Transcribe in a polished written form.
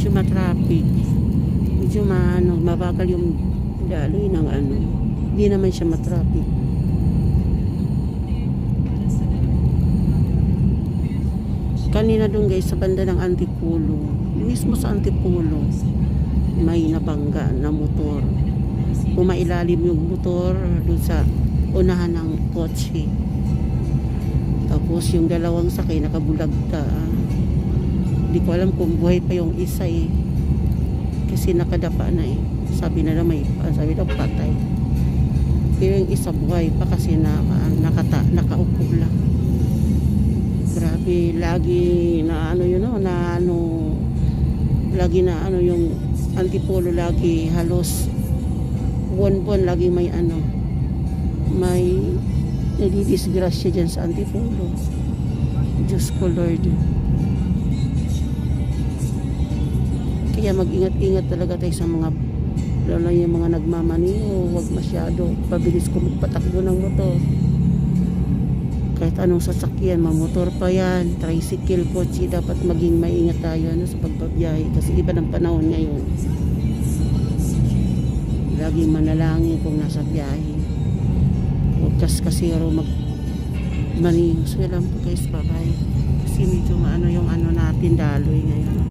medyo matraffic. Medyo mabagal yung daloy ng ano. Hindi naman siya matraffic. Kanina doon guys sa banda ng Antipolo, mismo sa Antipolo, may nabangga na motor. Pumailalim yung motor doon sa unahan ng kotse. Tapos yung dalawang sakay nakabulagta. Hindi ko alam kung buhay pa yung isa eh. Kasi nakadapa na eh. Sabi na sabi daw patay. Pero yung isa buhay pa kasi nakaupo lang. Grabe, lagi na lagi na yung Antipolo, lagi halos buwan-buwan lagi may nadidisgrasya dyan sa Antipolo. Diyos ko Lord. Kaya mag-ingat-ingat talaga tayo sa mga, lalo yung mga nagmamaniho, huwag masyado pabilis ko magpatakbo ng motor. Kahit anong sasakyan, mamotor pa yan, tricycle, kotse, dapat maging maingat tayo sa pagbabiyahe kasi iba ng panahon ngayon. Laging manalangin kung nasa biyahe. Huwag kasiro magmaniho. So lang po guys, bye bye. Kasi medyo yung natin daloy ngayon.